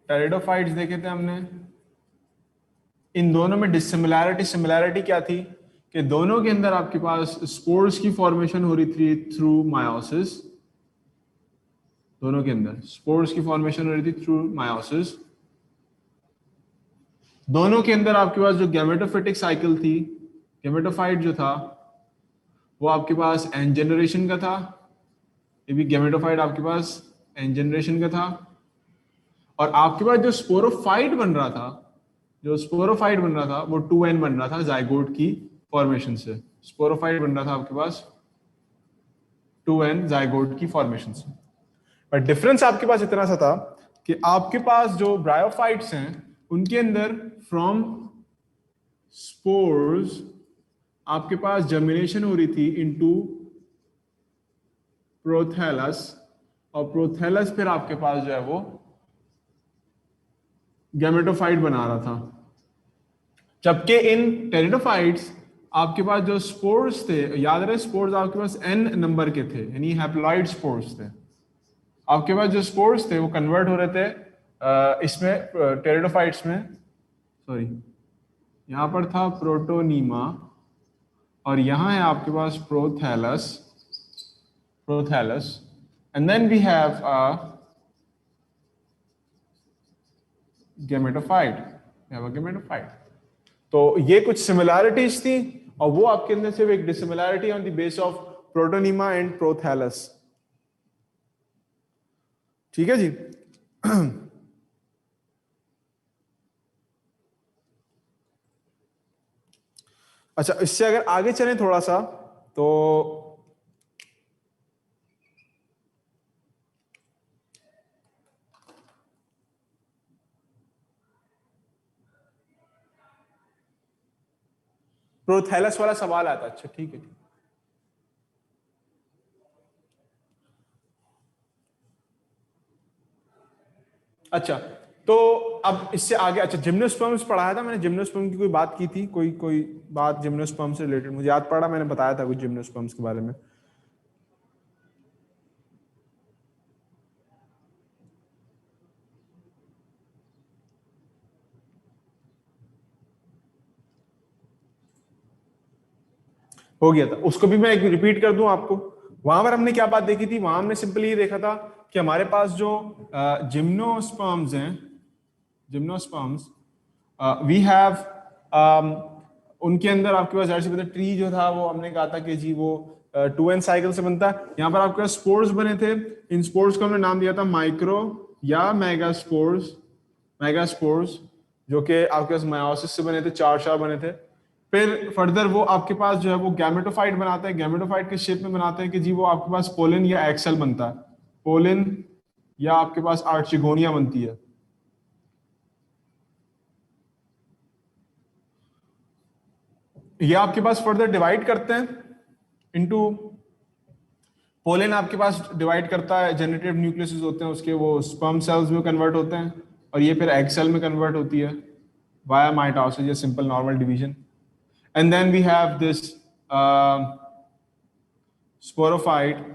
Pteridophytes देखे थे हमने, इन दोनों में सिमिलैरिटी क्या थी कि दोनों के अंदर आपके पास स्पोर्स की फॉर्मेशन हो रही थी थ्रू मायोसिस, दोनों के अंदर स्पोर्स की फॉर्मेशन हो रही थी थ्रू मायोसिस। दोनों के अंदर आपके पास जो गैमेटोफिटिक साइकिल थी, गैमेटोफाइट जो था वो आपके पास एन जनरेशन का था, ये भी गैमेटोफाइट आपके पास एन जनरेशन का था। और आपके पास जो स्पोरोफाइट बन रहा था वो 2n बन रहा था जाइगोट की फॉर्मेशन से। स्पोरोफाइट बन रहा था आपके पास 2n जाइगोट की फॉर्मेशन से। पर डिफरेंस आपके पास इतना सा था कि आपके पास जो ब्रायोफाइट्स हैं उनके अंदर फ्रॉम स्पोर्स आपके पास जर्मिनेशन हो रही थी इनटू प्रोथैलस, और प्रोथैलस फिर आपके पास जो है वो गैमेटोफाइट बना रहा था। जबकि इन टेरिडोफाइट्स आपके पास जो स्पोर्स थे, याद रहे स्पोर्स आपके पास n नंबर के थे, यानी हैप्लॉइड स्पोर्स थे। आपके पास जो स्पोर्स थे वो कन्वर्ट हो रहे थे इसमें टेरिडोफाइट्स में, सॉरी यहां पर था प्रोटोनीमा और यहां है आपके पास prothallus, and then we have a gametophyte, तो ये कुछ सिमिलैरिटीज थी और वो आपके अंदर सिर्फ एक dissimilarity on the base of protonema and prothallus. ठीक है जी। अच्छा, इससे अगर आगे चलें थोड़ा सा तो प्रोथैलस वाला सवाल आता। अच्छा ठीक है। अच्छा तो अब इससे आगे, अच्छा जिम्नोस्पर्म्स पढ़ाया था मैंने, जिम्नोस्पर्म की कोई बात की थी, कोई बात जिम्नोस्पर्म से रिलेटेड मुझे याद पड़ा, मैंने बताया था कुछ जिम्नोस्पर्म्स के बारे में। हो गया था, उसको भी मैं एक रिपीट कर दूं आपको। वहां पर हमने क्या बात देखी थी, वहां हमने सिंपली ये देखा था कि हमारे पास जो जिम्नोस्पर्म्स हैं, जिम्नोस्पर्म्स वी हैव उनके अंदर आपके पास जैसे ट्री जो था वो हमने कहा था कि जी वो 2n साइकिल से बनता है। यहाँ पर आपके पास स्पोर्स बने थे, इन स्पोर्स को हमने नाम दिया था माइक्रो या मेगास्पोर्स, मेगास्पोर्स जो कि आपके पास मायोसिस से बने थे, चार बने थे। फिर फर्दर वो आपके पास जो है वो गैमेटोफाइट बनाते हैं, गैमेटोफाइट के शेप में बनाते हैं कि जी वो आपके पास पोलन या एक्सेल बनता है, पोलन या आपके पास आर्चिगोनिया बनती है। ये आपके पास फर्दर डिवाइड करते हैं इनटू, पोलन आपके पास डिवाइड करता है, जेनेरेटिव न्यूक्लियस होते हैं उसके, वो स्पर्म सेल्स में कन्वर्ट होते हैं और ये फिर एग सेल में कन्वर्ट होती है वाया माइटोसिस या simple normal division. And then we have this sporophyte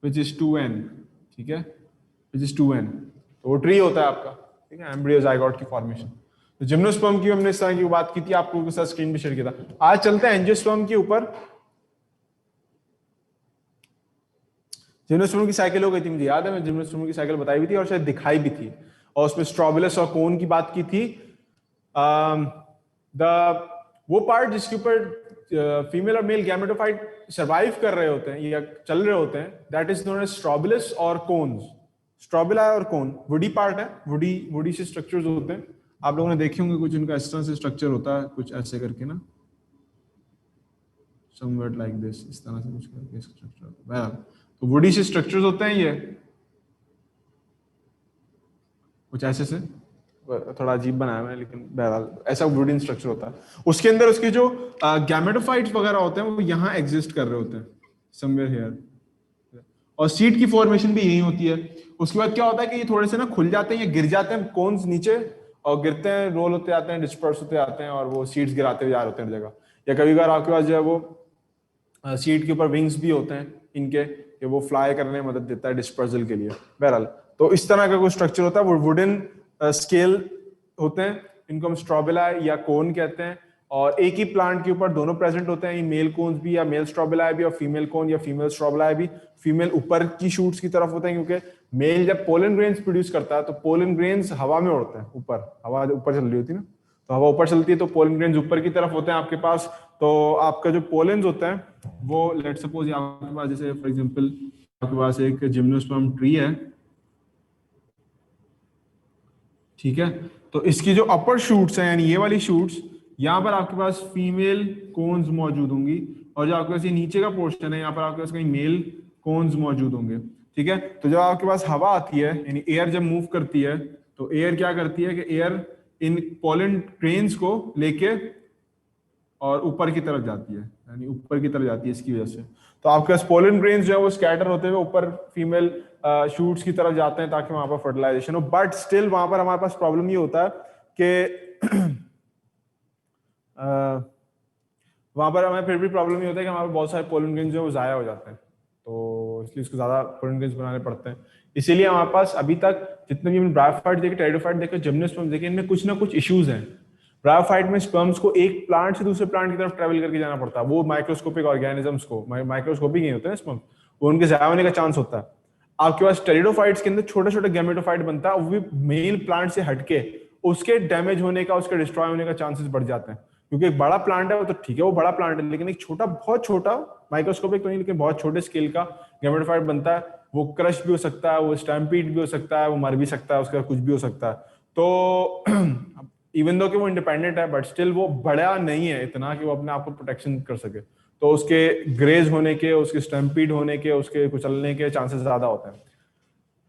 which is 2n, ठीक है, विच इज 2n, तो वो ट्री होता है आपका, ठीक है, एम्ब्रियो जाइगोट की फॉर्मेशन। तो जिम्नोस्पर्म की हमने इस तरह की बात की थी, आपको के साथ स्क्रीन पे शेयर किया था। आज चलते हैं एंजियोस्पर्म के ऊपर। जिम्नोस्पर्म की साइकिल हो गई थी, मुझे याद है, मैं जिम्नोस्पर्म की साइकिल बताई भी थी और शायद दिखाई भी थी, और उसमें स्ट्रोबिलस और कोन की बात की थी। वो पार्ट जिसके ऊपर फीमेल और मेल गैमेटोफाइट सर्वाइव कर रहे होते हैं या चल रहे होते हैं, that is known as strobilus और कोन्स। स्ट्रोबिला और कोन वुडी पार्ट है, वुडी से स्ट्रक्चर्स होते हैं, आप लोगों ने देखे होंगे कुछ उनका इस तरह से स्ट्रक्चर होता है, कुछ ऐसे करके ना, समवेट लाइक दिस, इस तरह से कुछ करके स्ट्रक्चर होता है। तो वुडी से स्ट्रक्चर्स होते हैं, ये कुछ ऐसे से, थोड़ा अजीब बनाया मैंने लेकिन बहरहाल ऐसा वुडन स्ट्रक्चर होता है। उसके अंदर उसके जो गैमेटोफाइट्स वगैरह होते हैं वो यहाँ एग्जिस्ट कर रहे होते हैं समवेयर हियर, और सीड की फॉर्मेशन भी यही होती है। उसके बाद क्या होता है कि ये थोड़े से ना खुल जाते हैं, ये गिर जाते हैं कोन्स नीचे, और गिरते हैं, रोल होते आते हैं, डिस्पर्स होते आते हैं, और वो सीड्स गिराते हुए जा रहे होते हैं जगह। या कभी कभार आपके पास जो है वो सीड के ऊपर विंग्स भी होते हैं इनके, कि वो फ्लाई करने में मदद देता है डिस्पर्सल के लिए। बहरहाल तो इस तरह का कोई स्ट्रक्चर होता है, वो वुडन स्केल होते हैं, इनको हम स्ट्रोबिलाई या कोन कहते हैं, और एक ही प्लांट के ऊपर दोनों प्रेजेंट होते हैं, ये मेल कोन्स भी या मेल स्ट्रोबिलाई भी और फीमेल कोन या फीमेल स्ट्रोबिलाई भी। फीमेल ऊपर की शूट्स की तरफ होते हैं, क्योंकि मेल जब पोलन ग्रेन्स प्रोड्यूस करता है तो पोलन ग्रेन्स हवा में उड़ते हैं ऊपर, हवा ऊपर चल रही होती है ना, तो हवा ऊपर चलती है तो पोलन ग्रेन्स ऊपर की तरफ होते हैं आपके पास। तो आपका जो पोलेंस होता है वो लेट सपोज आपके पास जैसे फॉर एग्जांपल आपके पास एक जिम्नोस्पर्म ट्री है, ठीक है, तो इसकी जो अपर शूट्स हैं यानी ये वाली शूट्स, यहाँ पर आपके पास फीमेल कोन्स मौजूद होंगी, और जो आपके पास ये नीचे का पोर्शन है यहाँ पर आपके पास कहीं मेल कोन्स मौजूद होंगे, ठीक है। तो जब आपके पास हवा आती है यानी एयर जब मूव करती है तो एयर क्या करती है कि एयर इन पोलन ग्रेन्स को लेके और ऊपर की तरफ जाती है, यानी ऊपर की तरफ जाती है इसकी वजह से। तो आपके पास पोलन ग्रेन्स जो है वो स्कैटर होते हुए ऊपर फीमेल शूट्स की तरफ जाते हैं ताकि वहां पर फर्टिलाइजेशन हो। बट स्टिल वहां पर हमारे पास प्रॉब्लम ये होता है कि वहां पर हमें फिर भी प्रॉब्लम ये होता है कि हमारे पास बहुत सारे पोलन ग्रेन्स जो है वो जाया हो जाते हैं, तो इसलिए इसको ज्यादा पोलन ग्रेन्स बनाने पड़ते हैं। इसीलिए हमारे पास अभी तक जितने भी ब्रायोफाइट देखे, टेरिडोफाइट देखे, जिम्नोस्पर्म देखे, इनमें कुछ ना कुछ इश्यूज हैं। ब्रायोफाइट में स्पर्म्स को एक प्लांट से दूसरे प्लांट की तरफ ट्रेवल करके जाना पड़ता है, वो माइक्रोस्कोपिक ऑर्गेनिजम्स को, माइक्रोस्कोपिक नहीं होते हैं स्पर्म, वो उनके जाया होने का चांस होता है। आपके पास टेरिडोफाइट्स के अंदर छोटे छोटे गैमेटोफाइट बनता है, वो भी मेल प्लांट से हटके, उसके डैमेज होने का, उसके डिस्ट्रॉय होने का चांसेस बढ़ जाते हैं, क्योंकि एक बड़ा प्लांट है वो तो ठीक है, वो बड़ा प्लांट है, लेकिन एक छोटा, बहुत छोटा, माइक्रोस्कोपिक तो नहीं लेकिन बहुत छोटे स्केल का गैमेटोफाइट बनता है, वो क्रश भी हो सकता है, वो स्टैम्पीड भी हो सकता है, वो मर भी सकता है, उसका कुछ भी हो सकता है। तो इवन दो कि वो इंडिपेंडेंट है बट स्टिल वो बड़ा नहीं है इतना कि वो अपने आप को प्रोटेक्शन कर सके, तो उसके ग्रेज होने के, उसके स्टैम्पीड होने के, उसके कुचलने के चांसेस ज्यादा होते हैं।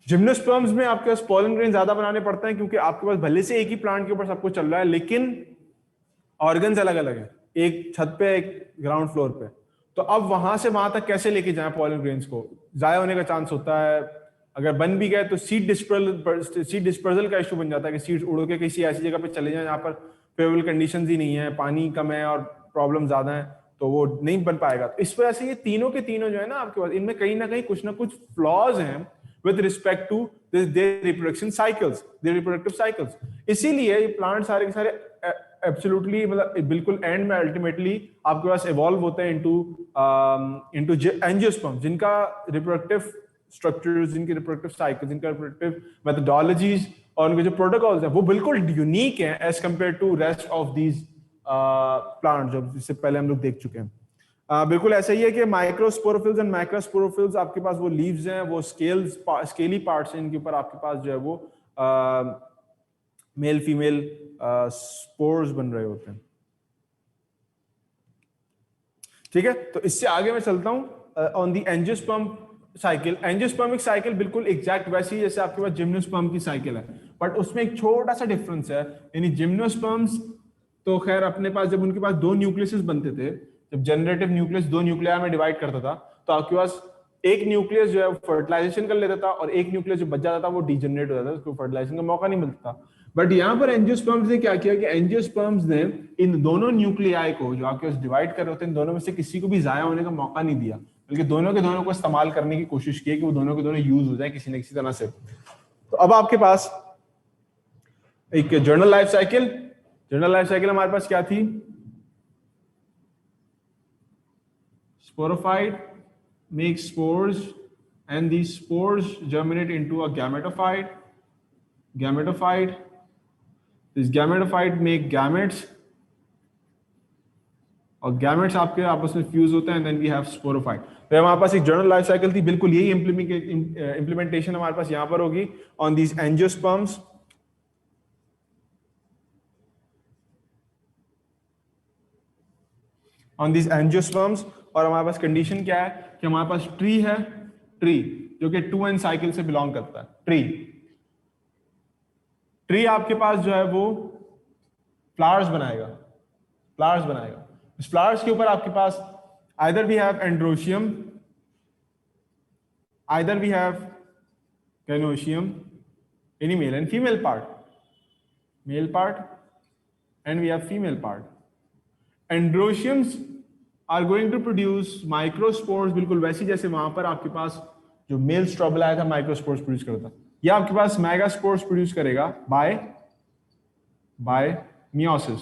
जिम्नोस्पर्म्स में आपके पास पोलन ग्रेन ज्यादा बनाने पड़ते हैं, क्योंकि आपके पास भले से एक ही प्लांट के ऊपर सब कुछ चल रहा है लेकिन ऑर्गन्स अलग अलग है, एक छत पे एक ग्राउंड फ्लोर पे, तो अब वहां से वहां तक कैसे लेके जाए पोलन ग्रेन्स को, जाया होने का चांस होता है। अगर बन भी गए तो सीड डिस्पर्सल का इशू बन जाता है कि सीड्स उड़ के किसी ऐसी जगह पे चले जाएं जहां पर फेवरेबल कंडीशंस ही नहीं है, पानी कम है और प्रॉब्लम ज्यादा है, तो वो नहीं बन पाएगा। तो इस वजह से ये तीनों के तीनों जो है ना आपके पास, इनमें कहीं ना कहीं कुछ ना कुछ फ्लॉज हैं with respect to their reproduction cycles, their reproductive cycles. इसीलिए ये प्लांट सारे के सारे एब्सोल्युटली मतलब बिल्कुल एंड में अल्टीमेटली आपके पास इवॉल्व होते हैं इनटू एंजियोस्पर्म, जिनका रिप्रोडक्टिव स्ट्रक्चर्स, जिनके रिप्रोडक्टिव साइकिल, जिनका रिप्रोडक्टिव मेथोडोलॉजीज और उनके जो प्रोटोकॉल्स हैं वो बिल्कुल यूनिक हैं as compare to rest of these plant जो इससे पहले हम लोग देख चुके हैं। बिल्कुल ऐसा ही है कि माइक्रोस्पोरोफिल्स एंड मैक्रोस्पोरोफिल्स आपके पास वो लीव्स हैं, वो स्केली पार्ट्स हैं, इनके ऊपर आपके पास जो है वो मेल फीमेल स्पोर्स बन रहे होते हैं, ठीक है। तो इससे आगे मैं चलता हूं on the angiosperm cycle. Angiospermic cycle बिल्कुल एग्जैक्ट वैसी ही जैसे आपके पास जिम्नोस्पर्म की साइकिल है, बट उसमें एक छोटा सा डिफरेंस है। यानी जिम्नोस्पर्म्स तो खैर अपने पास जब उनके पास दो न्यूक्लियस बनते थे, जब जनरेटिव न्यूक्लियस दो न्यूक्लिया में डिवाइड करता था, तो आपके पास एक न्यूक्लियस जो है फर्टिलाइजेशन कर लेता था और एक न्यूक्लियस जो बच जाता था वो डीजनरेट हो जाता था, उसको फर्टिलाइजेशन का मौका नहीं मिलता था। बट यहाँ पर एंजियोस्पर्म्स ने क्या किया कि एंजियोस्पर्म्स ने इन दोनों न्यूक्लियाई को जो आपके पास डिवाइड कर रहे होते हैं, इन दोनों में से किसी को भी जाया होने का मौका नहीं दिया, बल्कि दोनों के दोनों को इस्तेमाल करने की कोशिश की कि वो दोनों के दोनों यूज हो जाए किसी न किसी तरह से। तो अब आपके पास एक journal life cycle, journal life cycle हमारे पास क्या थी, sporophyte makes spores and these spores germinate into a gametophyte, this gametophyte make gametes और gametes आपके आपस में फ्यूज होते हैं and then we have sporophyte। तो हमारे पास एक जर्नल लाइफ साइकिल थी, बिल्कुल यही इंप्लीमेंटेशन हमारे पास यहां पर होगी on these angiosperms। On these angiosperms और हमारे पास कंडीशन क्या है कि हमारे पास ट्री है, ट्री जो कि 2n साइकिल से बिलोंग करता है। ट्री आपके पास जो है वो फ्लावर्स बनाएगा, इस फ्लावर्स के ऊपर आपके पास either we have androecium, either we have gynoecium, any male and female part, male part and we have female part. Androeciums are going to produce microspores, बिल्कुल वैसी जैसे वहां पर आपके पास जो मेल स्ट्रोबिलाई था माइक्रोस्पोर्स प्रोड्यूस करता। ये आपके पास मेगास्पोर्स प्रोड्यूस करेगा बाय बाय मियोसिस।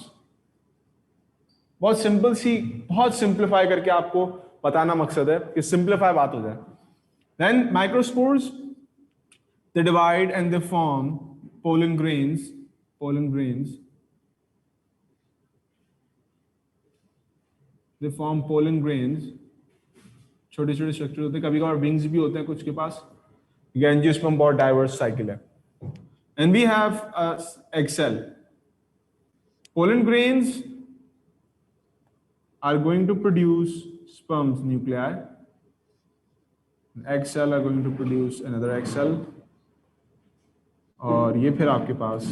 बहुत सिंपल सी, बहुत सिंप्लीफाई करके आपको बताना मकसद है कि सिंप्लीफाई बात हो जाए। Then microspores they divide and they form pollen grains, pollen grains, they form pollen grains, छोटे छोटे स्ट्रक्चर होते हैं, कभी कभार विंग्स भी होते हैं कुछ के पास। एंजियोस्पर्म बहुत डाइवर्स साइकिल है। And we have egg cell. Pollen grains are going to produce sperms nuclei. Egg cell are going to produce another egg cell. और ये फिर आपके पास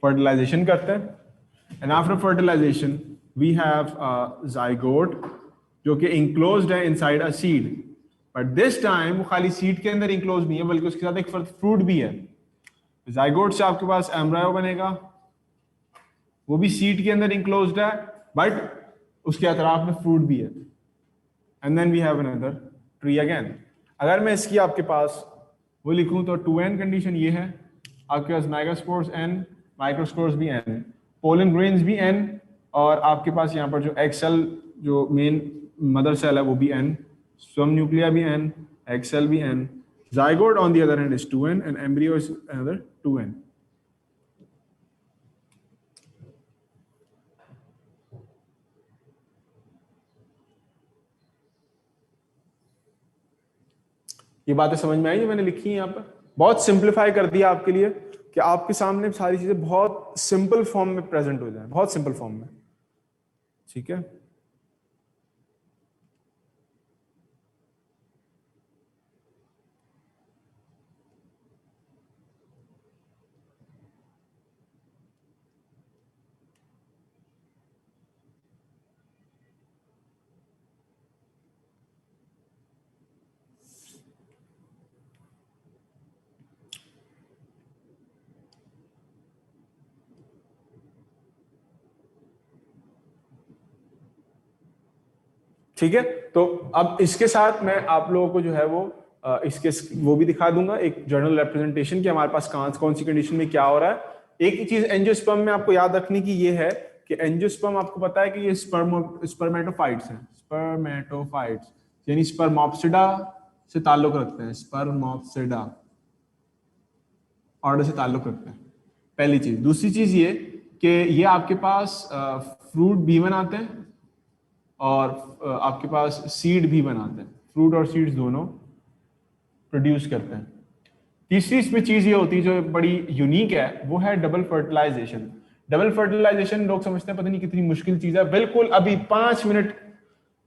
फर्टिलाइजेशन करते हैं। And after fertilization we have zygote जो कि enclosed है inside a seed, but this time वो खाली सीड के अंदर इंक्लोज नहीं है बल्कि उसके साथ एक फ्रूट भी है। zygote से आपके पास एम्ब्रायो बनेगा, वो भी सीड के अंदर इंक्लोज्ड है बट उसके अतराफ में फ्रूट भी है। And then we have another tree again. अगर मैं इसकी आपके पास वो लिखूं तो 2n कंडीशन ये है, आपके पास मेगास्पोर्स n, माइक्रोस्पोर्स भी n, पोलन ग्रेन्स भी n, और आपके पास यहाँ पर जो एग सेल जो मेन मदर सेल है वो भी n, स्पर्म न्यूक्लिया भी n, एग सेल भी n, zygote on the other hand is 2n and embryo is another 2n. ये बातें समझ में आई जो मैंने लिखी है यहाँ पर? बहुत सिंप्लीफाई कर दिया आपके लिए कि आपके सामने सारी चीजें बहुत सिंपल फॉर्म में प्रेजेंट हो जाए, बहुत सिंपल फॉर्म में। ठीक है, ठीक है। तो अब इसके साथ मैं आप लोगों को जो है वो इसके वो भी दिखा दूंगा, एक जर्नल रिप्रेजेंटेशन कि हमारे पास कौन सी कंडीशन में क्या हो रहा है। एक ही चीज एंजियोस्पर्म में आपको याद रखने की ये है कि एंजियोस्पर्म आपको पता है कि ये स्पर्मेटोफाइट्स हैं, स्पर्मेटोफाइट्स यानी स्पर्मोप्सिडा से ताल्लुक रखते हैं, स्पर्मोप्सिडा ऑर्डर से ताल्लुक रखते हैं, पहली चीज। दूसरी चीज ये कि ये आपके पास फ्रूट भी बनाते हैं और आपके पास सीड भी बनाते हैं, फ्रूट और सीड्स दोनों प्रोड्यूस करते हैं। तीसरी इसमें चीज ये होती है जो बड़ी यूनिक है, वो है डबल फर्टिलाइजेशन। डबल फर्टिलाइजेशन लोग समझते हैं पता नहीं कितनी मुश्किल चीज है, बिल्कुल अभी 5 मिनट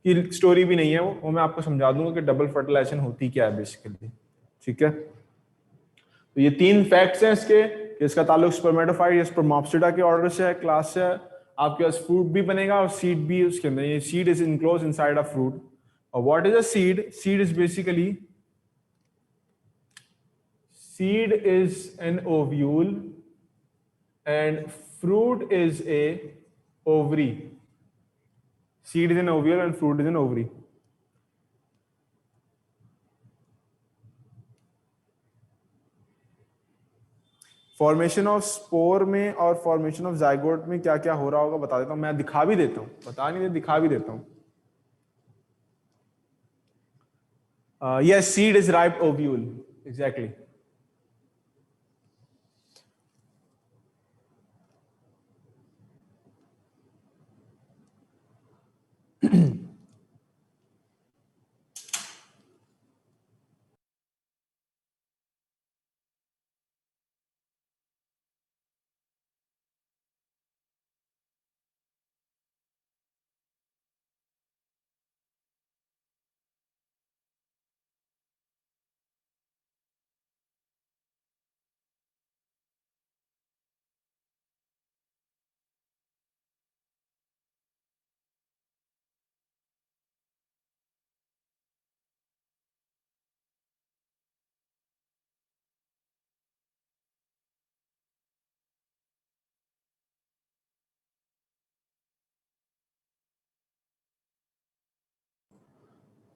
की स्टोरी भी नहीं है वो मैं आपको समझा दूंगा कि डबल फर्टिलाइजेशन होती क्या है बेसिकली। ठीक है, तो ये 3 फैक्ट्स हैं इसके कि इसका ताल्लुक स्पर्मेटोफाइट या स्पर्मोप्सिडा के ऑर्डर से है, क्लास से है। आपके पास फ्रूट भी बनेगा और सीड भी उसके अंदर, ये seed is enclose inside a fruit. और what is a seed? Seed is basically, seed is an ovule and fruit is a ovary. Seed is an ovule and fruit is an ovary. Formation of spore में और formation of zygote में क्या क्या हो रहा होगा बता देता हूं, मैं दिखा भी देता हूं, बता नहीं दे दिखा भी देता हूं। yes, seed is ripe ovule, exactly.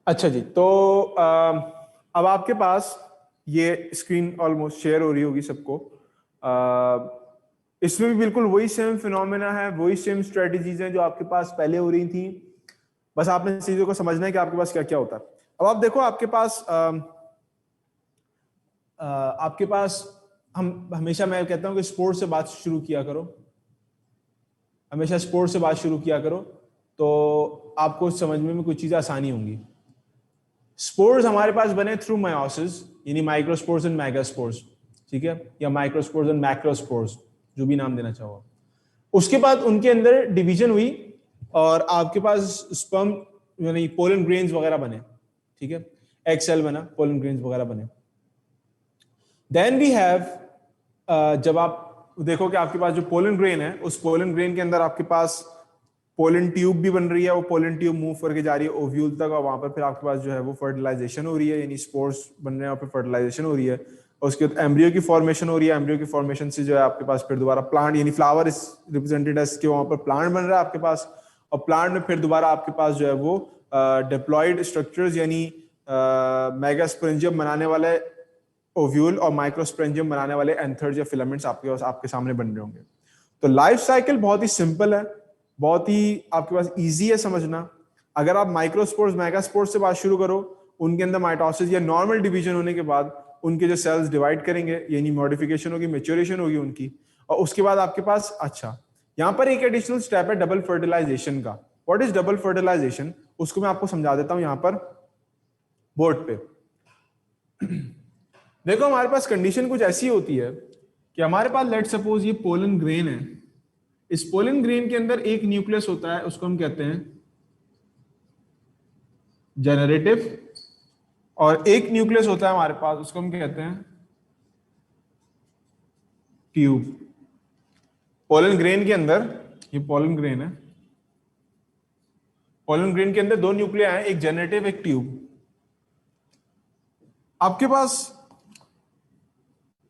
अच्छा जी, तो अब आपके पास ये स्क्रीन ऑलमोस्ट शेयर हो रही होगी सबको। इसमें भी बिल्कुल वही सेम फिनोमेना है, वही सेम स्ट्रेटजीज हैं जो आपके पास पहले हो रही थी। बस आपने चीजों को समझना है कि आपके पास क्या क्या होता है। अब आप देखो आपके पास हम हमेशा, मैं कहता हूं कि स्पोर्ट्स से बात शुरू किया करो, हमेशा स्पोर्ट्स से बात शुरू किया करो, तो आपको समझने में कुछ चीजें आसानी होंगी। स्पोर्स हमारे पास बने थ्रू मायोसिस, यानी माइक्रोस्पोर्स एंड मेगास्पोर्स, ठीक है, या माइक्रोस्पोर्स एंड मैक्रोस्पोर्स, जो भी नाम देना चाहो। उसके बाद उनके अंदर डिवीजन हुई और आपके पास स्पर्म यानी पोलन ग्रेन्स वगैरह बने, ठीक है, एग सेल बना, पोलन ग्रेन्स वगैरह बने। देन वी हैव, जब आप देखो कि आपके पास जो पोलन ग्रेन है, उस पोलन ग्रेन के अंदर आपके पास पोलन ट्यूब भी बन रही है, वो पोलन ट्यूब मूव करके जा रही है ओव्यूल तक, और वहां पर फिर आपके पास जो है वो फर्टिलाइजेशन हो रही है, यानी स्पोर्स बन रहे हैं, वहां पर फर्टिलाइजेशन हो रही है, और उसके बाद एम्ब्रियो की फॉर्मेशन हो रही है। एम्ब्रियो की फॉर्मेशन से जो है आपके पास फिर दोबारा प्लांट, यानी फ्लावर इज रिप्रेजेंटेड एज के वहां पर प्लांट बन रहा है आपके पास, और प्लांट में फिर दोबारा आपके पास जो है वो डिप्लॉयड स्ट्रक्चर्स यानी मेगास्पोरेंजियम बनाने वाले ओव्यूल और माइक्रोस्पोरेंजियम बनाने वाले एंथर्स या फिलामेंट्स आपके सामने बन रहे होंगे। तो लाइफ साइकिल बहुत ही सिंपल है, बहुत ही आपके पास इजी है समझना। अगर आप माइक्रोस्पोर्स मेगास्पोर्स से बात शुरू करो, उनके अंदर माइटोसिस या नॉर्मल डिवीजन होने के बाद उनके जो सेल्स डिवाइड करेंगे, यानी मॉडिफिकेशन होगी, मैच्योरेशन होगी उनकी, और उसके बाद आपके पास, अच्छा यहाँ पर एक एडिशनल स्टेप है डबल फर्टिलाइजेशन का। व्हाट इज डबल फर्टिलाइजेशन, उसको मैं आपको समझा देता हूं यहाँ पर बोर्ड पे। देखो हमारे पास कंडीशन कुछ ऐसी होती है कि हमारे पास लेट सपोज ये पोलन ग्रेन है, इस पोलन ग्रेन के अंदर एक न्यूक्लियस होता है, उसको हम कहते हैं जेनरेटिव, और एक न्यूक्लियस होता है हमारे पास, उसको हम कहते हैं ट्यूब। पोलन ग्रेन के अंदर, ये पोलन ग्रेन है, पोलन ग्रेन के अंदर दो न्यूक्लिया है, एक जेनरेटिव एक ट्यूब। आपके पास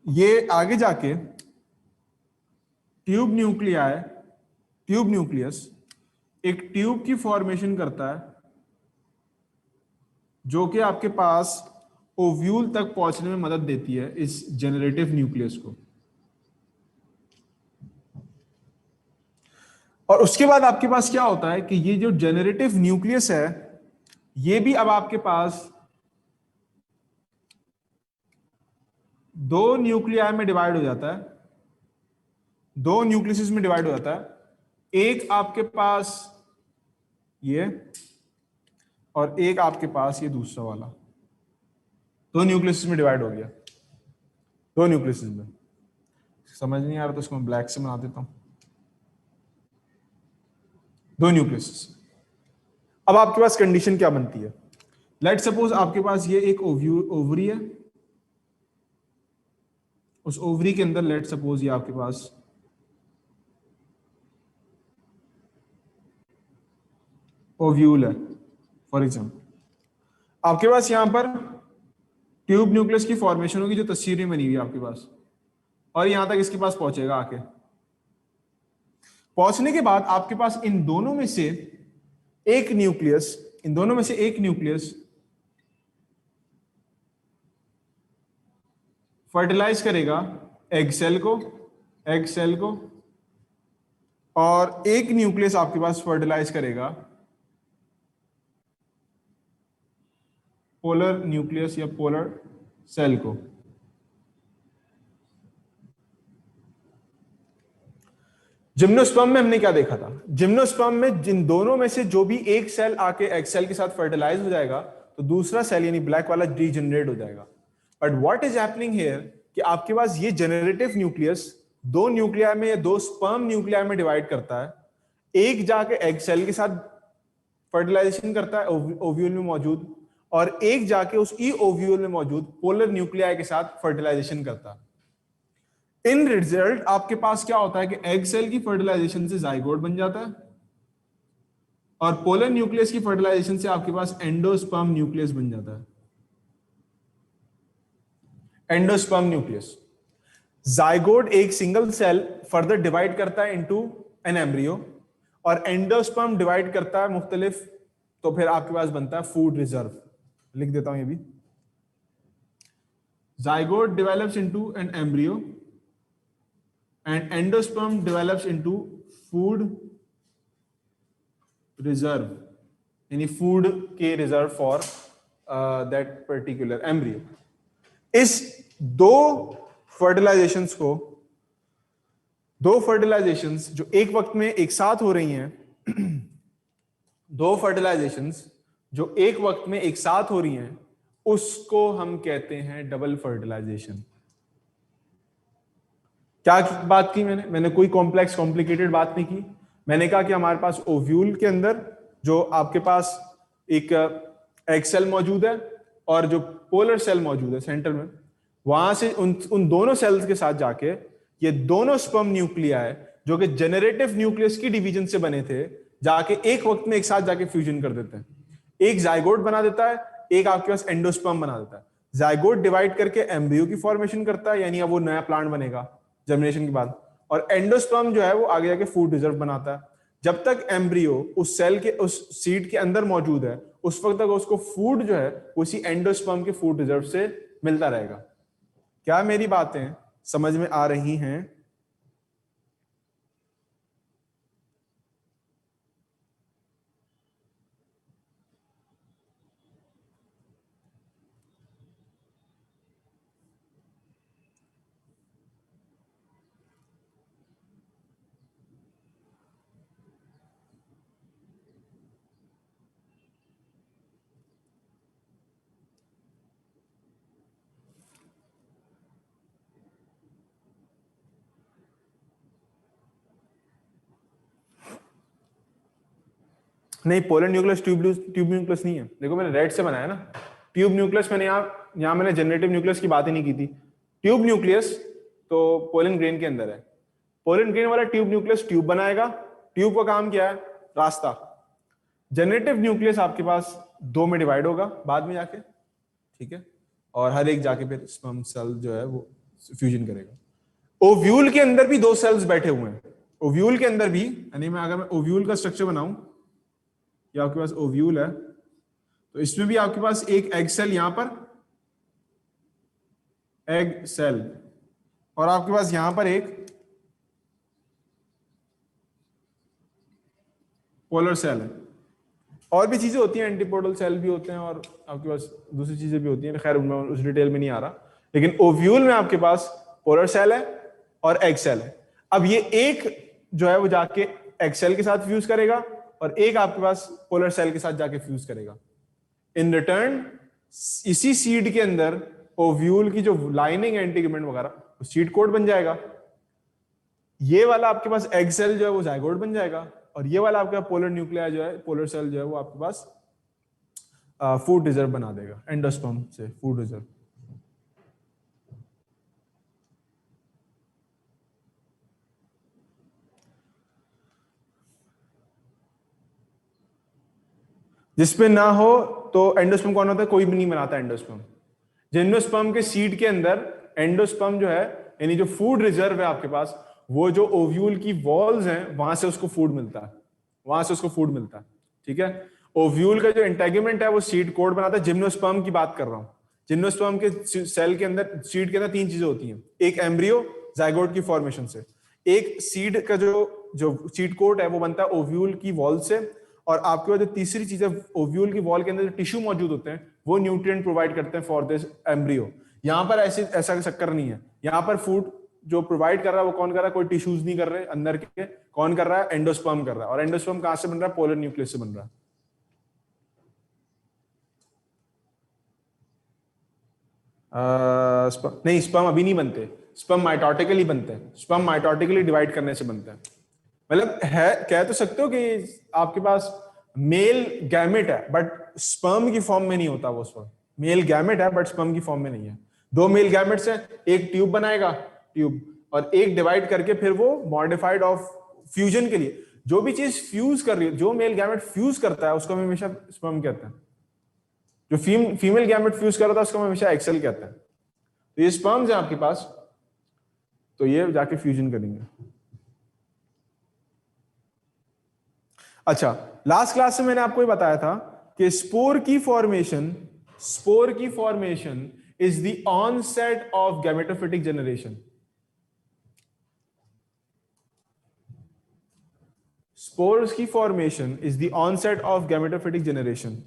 ये आगे जाके ट्यूब न्यूक्लिया है, ट्यूब न्यूक्लियस एक ट्यूब की फॉर्मेशन करता है, जो कि आपके पास ओव्यूल तक पहुंचने में मदद देती है इस जेनरेटिव न्यूक्लियस को। और उसके बाद आपके पास क्या होता है कि ये जो जेनरेटिव न्यूक्लियस है, ये भी अब आपके पास दो न्यूक्लियाई में डिवाइड हो जाता है, दो न्यूक्लियस में डिवाइड हो जाता है। एक आपके पास ये, और एक आपके पास ये दूसरा वाला, दो न्यूक्लियस में डिवाइड हो गया, दो न्यूक्लियस में। समझ नहीं आ रहा तो इसको मैं ब्लैक से बना देता हूं, दो न्यूक्लियस। अब आपके पास कंडीशन क्या बनती है, लेट सपोज आपके पास ये एक ओवरी है, उस ओवरी के अंदर लेट सपोज ये आपके पास ओव्यूल है फॉर एग्जाम्पल। आपके पास यहां पर ट्यूब न्यूक्लियस की फॉर्मेशन होगी जो तस्वीर में बनी हुई है आपके पास, और यहां तक इसके पास पहुंचेगा। आके पहुंचने के बाद आपके पास इन दोनों में से एक न्यूक्लियस, इन दोनों में से एक न्यूक्लियस फर्टिलाइज करेगा एग सेल को, एग सेल को, और एक न्यूक्लियस आपके पास फर्टिलाइज करेगा पोलर न्यूक्लियस या पोलर सेल को। जिम्नोस्पर्म में हमने क्या देखा था, जिम्नोस्पर्म में जिन दोनों में से जो भी एक सेल आके एग सेल के साथ फर्टिलाइज हो जाएगा, तो दूसरा सेल यानी ब्लैक वाला डीजनरेट हो जाएगा। But what is happening here कि आपके पास ये जेनरेटिव न्यूक्लियस दो न्यूक्लिया में या दो स्पर्म न्यूक्लिया में डिवाइड करता है, एक जाके एग सेल के साथ फर्टिलाइजेशन करता है ओव्यूल में मौजूद, और एक जाके उस ई ओव्यूल में मौजूद पोलर न्यूक्लिया के साथ फर्टिलाइजेशन करता है। इन रिजल्ट आपके पास क्या होता है कि एग सेल की फर्टिलाइजेशन से जाइगोट बन जाता है, और पोलर न्यूक्लियस की फर्टिलाइजेशन से आपके पास एंडोस्पर्म न्यूक्लियस बन जाता है। Endosperm nucleus. जाइगोट एक सिंगल सेल फर्दर डिवाइड करता है इनटू एन एम्ब्रियो, और एंडोस्पर्म डिवाइड करता है मुख्तलिफ, तो फिर आपके पास बनता है फूड रिजर्व। लिख देता हूं ये भी, zygote develops into an embryo and endosperm develops into food reserve, यानी फूड के reserve for that particular embryo. इस दो फर्टिलाइजेशंस को, दो फर्टिलाइजेशंस जो एक वक्त में एक साथ हो रही हैं दो फर्टिलाइजेशंस जो एक वक्त में एक साथ हो रही हैं, उसको हम कहते हैं डबल फर्टिलाइजेशन। क्या बात की मैंने कोई कॉम्प्लेक्स कॉम्प्लिकेटेड बात नहीं की। मैंने कहा कि हमारे पास ओव्यूल के अंदर जो आपके पास एक एग सेल मौजूद है और जो पोलर सेल मौजूद है सेंटर में, वहां से उन दोनों सेल्स के साथ जाके ये दोनों स्पर्म न्यूक्लियाई जो कि जेनरेटिव न्यूक्लियस की डिवीजन से बने थे, जाके एक वक्त में एक साथ जाके फ्यूजन कर देते हैं। एक जाइगोट बना देता है, एक आपके पास एंडोस्पर्म बना देता है। जाइगोट डिवाइड करके एम्ब्रियो की फॉर्मेशन करता है, यानी अब वो नया प्लांट बनेगा जर्मिनेशन के बाद, और एंडोस्पर्म जो है वो आगे जाके फूड रिजर्व बनाता है। जब तक एम्ब्रियो उस सेल के उस सीड के अंदर मौजूद है, उस वक्त तक उसको फूड जो है उसी एंडोस्पर्म के फूड रिजर्व से मिलता रहेगा। क्या मेरी बातें समझ में आ रही हैं? नहीं, पोलर न्यूक्लियस ट्यूब न्यूक्लियस नहीं है। देखो मैंने रेड से बनाया ना ट्यूब न्यूक्लियस। मैंने यहाँ मैंने जनरेटिव न्यूक्लियस की बात ही नहीं की थी। ट्यूब न्यूक्लियस तो पोलन ग्रेन के अंदर है। पोलन ग्रेन वाला ट्यूब न्यूक्लियस ट्यूब बनाएगा। ट्यूब का काम क्या है? रास्ता। जनरेटिव न्यूक्लियस आपके पास दो में डिवाइड होगा बाद में जाके, ठीक है, और हर एक जाके फिर स्पर्म सेल जो है वो फ्यूजन करेगा। ओव्यूल के अंदर भी दो सेल्स बैठे हुए हैं। ओव्यूल के अंदर भी, यानी मैं अगर मैं ओव्यूल का स्ट्रक्चर बनाऊं, ये आपके पास ओव्यूल है, तो इसमें भी आपके पास एक एग सेल, यहां पर एग सेल, और आपके पास यहां पर एक पोलर सेल है। और भी चीजें होती हैं, एंटीपोडल सेल भी होते हैं और आपके पास दूसरी चीजें भी होती हैं, खैर उनमें उस डिटेल में नहीं आ रहा। लेकिन ओव्यूल में आपके पास पोलर सेल है और एग सेल है। अब ये एक जो है वो जाके एग सेल के साथ फ्यूज करेगा और एक आपके पास पोलर सेल के साथ जाके फ्यूज करेगा। इन रिटर्न इसी सीड के अंदर ओव्यूल की जो लाइनिंग एंटीगमेंट वगैरह सीड कोट बन जाएगा। ये वाला आपके पास एग सेल जो है वो जाइगोट बन जाएगा, और ये वाला आपका पोलर न्यूक्लिया जो है, पोलर सेल जो है वो आपके पास फूड रिजर्व बना देगा, एंडोस्पर्म से फूड रिजर्व। जिसपे ना हो तो एंडोस्पर्म कौन होता है? कोई भी नहीं बनाता एंडोस्पर्म। जिम्नोस्पर्म के सीड के अंदर एंडोस्पर्म जो है, यानी जो फूड रिजर्व है आपके पास, वो जो ओव्यूल की वॉल्स हैं वहां से उसको फूड मिलता है, वहां से उसको फूड मिलता है, ठीक है। ओव्यूल का जो इंटेगुमेंट है वो सीड कोड बनाता है। जिम्नोस्पर्म की बात कर रहा हूं। जिम्नोस्पर्म के सेल के अंदर, सीड के अंदर तीन चीजें होती हैं। एक एम्ब्रियो जाइगोट की फॉर्मेशन से, एक सीड का जो सीड कोट है वो बनता है ओव्यूल की वॉल से, और आपके पास जो तीसरी चीज है, ओव्यूल की वॉल के अंदर जो टिश्यू मौजूद होते हैं वो न्यूट्रिएंट प्रोवाइड करते हैं फॉर दिस एम्ब्रियो। यहां पर ऐसा चक्कर नहीं है। यहां पर फूड जो प्रोवाइड कर रहा है वो कौन कर रहा है? कोई टिश्यूज नहीं कर रहे अंदर के। कौन कर रहा है? एंडोस्पर्म कर रहा है। और एंडोस्पर्म कहां से बन रहा है? पोलर न्यूक्लियस से बन रहा है। नहीं, स्पर्म अभी नहीं बनते। स्पर्म माइटोटिकली बनते हैं। स्पर्म माइटोटिकली डिवाइड करने से बनते हैं। मतलब है, कह तो सकते हो कि आपके पास मेल गैमेट है बट स्पर्म की फॉर्म में नहीं होता वो स्पर्म। मेल गैमेट है बट स्पर्म की फॉर्म में नहीं है। दो मेल गैमेट्स हैं, एक ट्यूब बनाएगा, ट्यूब, और एक डिवाइड करके फिर वो मॉडिफाइड ऑफ फ्यूजन के लिए जो भी चीज फ्यूज कर रही है, जो मेल गैमेट फ्यूज करता है उसको हम हमेशा स्पर्म कहते हैं। जो फीमेल गैमेट फ्यूज कर रहा था उसको हम हमेशा एक्सेल कहते हैं। तो ये स्पर्म्स है आपके पास, तो ये जाके फ्यूजन करेंगे। अच्छा, लास्ट क्लास में मैंने आपको ये बताया था कि स्पोर की formation is the onset of gametophytic generation. Spores की formation is the onset of gametophytic generation.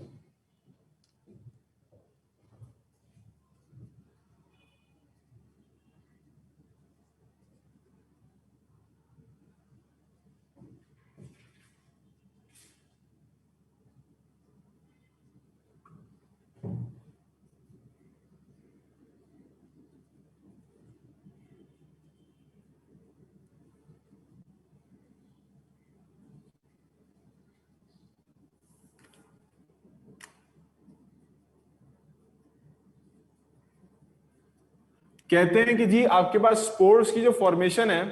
कहते हैं कि जी आपके पास स्पोर्स की जो फॉर्मेशन है,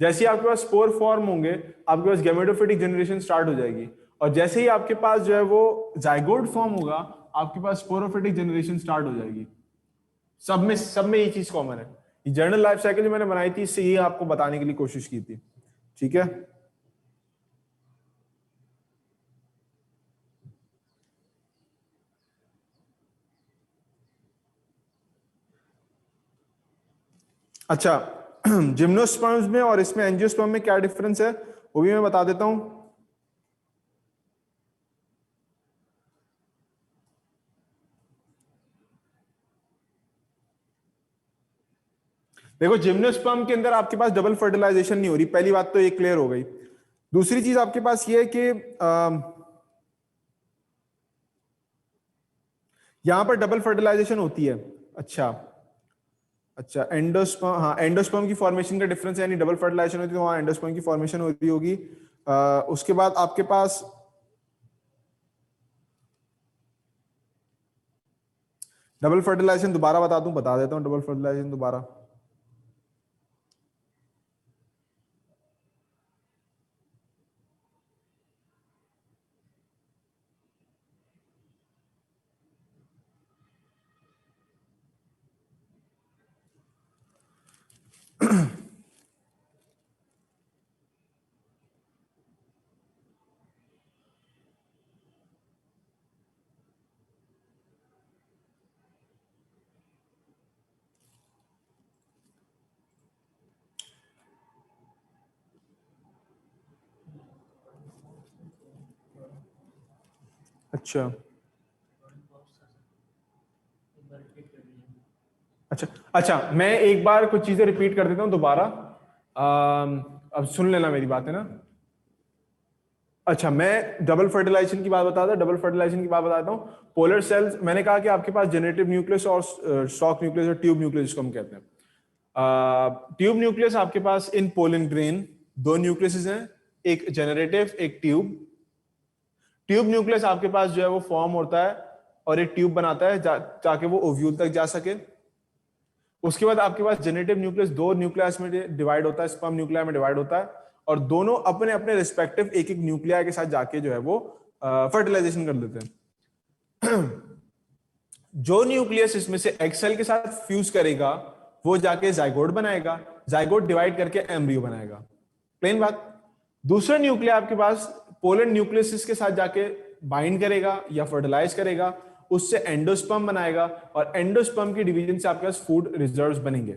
जैसे ही आपके पास स्पोर फॉर्म होंगे आपके पास गैमेटोफिटिक जनरेशन स्टार्ट हो जाएगी, और जैसे ही आपके पास जो है वो जाइगोट फॉर्म होगा आपके पास स्पोरोफिटिक जनरेशन स्टार्ट हो जाएगी। सब में ये चीज कॉमन है। ये जर्नल लाइफ साइकिल जो मैंने बनाई थी इससे ये आपको बताने के लिए कोशिश की थी। ठीक है, अच्छा जिम्नोस्पर्म्स में और इसमें एंजियोस्पर्म में क्या डिफरेंस है वो भी मैं बता देता हूं। देखो जिम्नोस्पर्म के अंदर आपके पास डबल फर्टिलाइजेशन नहीं हो रही, पहली बात तो ये क्लियर हो गई। दूसरी चीज आपके पास ये है कि यहां पर डबल फर्टिलाइजेशन होती है। अच्छा एंडोस्पर्म, हाँ एंडोस्पर्म की फॉर्मेशन का डिफरेंस है, यानी डबल फर्टिलाइजेशन होती है तो वहां एंडोस्पर्म की फॉर्मेशन होती होगी। उसके बाद आपके पास डबल फर्टिलाइजेशन दोबारा बता देता हूं डबल फर्टिलाइजेशन दोबारा। अच्छा अच्छा अच्छा मैं एक बार कुछ चीजें रिपीट कर देता हूं दोबारा, अब सुन लेना मेरी बात है ना। अच्छा मैं डबल फर्टिलाइजेशन की बात बताता हूं, डबल फर्टिलाइजेशन की बात बताता हूं। पोलर सेल्स, मैंने कहा कि आपके पास जेनेटिव न्यूक्लियस और स्टॉक न्यूक्लियस और ट्यूब न्यूक्लियस जिसको हम कहते हैं। ट्यूब न्यूक्लियस आपके पास इन पोलन ग्रेन दो न्यूक्लियस हैं, एक जेनरेटिव एक ट्यूब। ट्यूब न्यूक्लियस आपके पास जो है वो फॉर्म होता है और एक ट्यूब बनाता है ताकि वो ओव्यूल तक जा सके। उसके बाद आपके पास जेनेटिव न्यूक्लियस दो न्यूक्लियस में डिवाइड होता है, स्पर्म न्यूक्लिया में डिवाइड होता है, और दोनों अपने अपने रिस्पेक्टिव एक एक न्यूक्लिया के साथ जाके जो है वो फर्टिलाइजेशन कर देते हैं। जो न्यूक्लियस इसमें से एग सेल के साथ फ्यूज करेगा वो जाके जाइगोट बनाएगा, जाइगोट डिवाइड करके एम्ब्रियो बनाएगा। प्लेन बात। दूसरा न्यूक्लिया आपके पास पोलर न्यूक्लियस के साथ जाके बाइंड करेगा या फर्टिलाइज करेगा, उससे एंडोस्पर्म बनाएगा, और एंडोस्पर्म की डिवीजन से आपके पास फूड रिजर्व्स बनेंगे।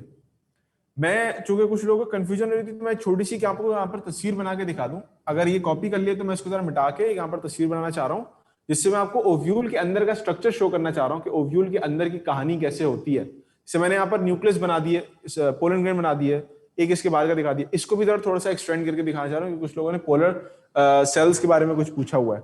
मैं चूंकि कुछ लोगों को कंफ्यूजन हो रही थी तो मैं छोटी सी आपको यहाँ पर तस्वीर बना के दिखा दूं। अगर ये कॉपी कर लिए तो मैं इसको जरा मिटा के यहाँ पर तस्वीर बनाना चाह रहा हूँ, जिससे मैं आपको ओव्यूल के अंदर का स्ट्रक्चर शो करना चाह रहा हूँ कि ओव्यूल के अंदर की कहानी कैसे होती है। जैसे मैंने यहाँ पर न्यूक्लियस बना दिए, पोलन ग्रेन बना दिए, एक इसके बाद का दिखा दिया। इसको भी थोड़ा सा एक्सटेंड करके दिखाना चाह रहा हूँ, कुछ लोगों ने पोलर सेल्स के बारे में कुछ पूछा हुआ है।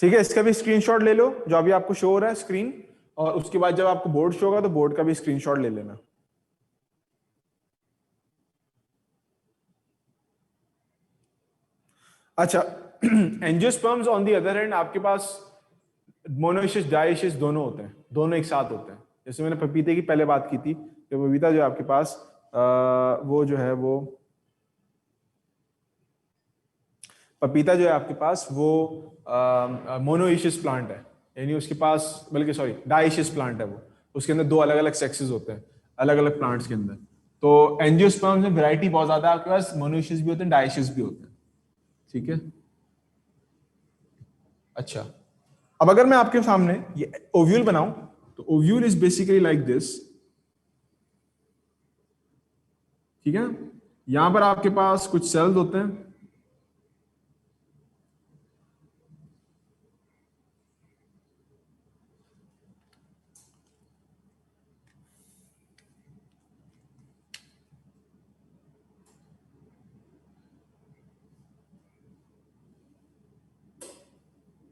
ठीक है, इसका भी स्क्रीनशॉट ले लो जो अभी आपको शो हो रहा है स्क्रीन, और उसके बाद जब आपको बोर्ड शो होगा तो बोर्ड का भी स्क्रीनशॉट ले लेना। अच्छा angiosperms on the other hand आपके पास मोनोइशियस डाइशियस दोनों होते हैं, दोनों एक साथ होते हैं। जैसे मैंने पपीते की पहले बात की थी कि पपीता जो है आपके पास वो जो है वो पपीता जो है आपके पास वो मोनोइशियस प्लांट है, यानी उसके पास, बल्कि सॉरी डाइशियस प्लांट है वो। उसके अंदर 2 अलग अलग सेक्सेस होते हैं अलग अलग प्लांट्स के अंदर। तो एंजियोस्पर्म्स में वैरायटी बहुत ज्यादा है, आपके पास मोनोइशियस भी होते हैं, डाइशियस भी होते हैं। ठीक है, अच्छा अब अगर मैं आपके सामने ये ओव्यूल बनाऊं, तो ovule is basically like this. ठीक है, यहां पर आपके पास कुछ सेल्स होते हैं,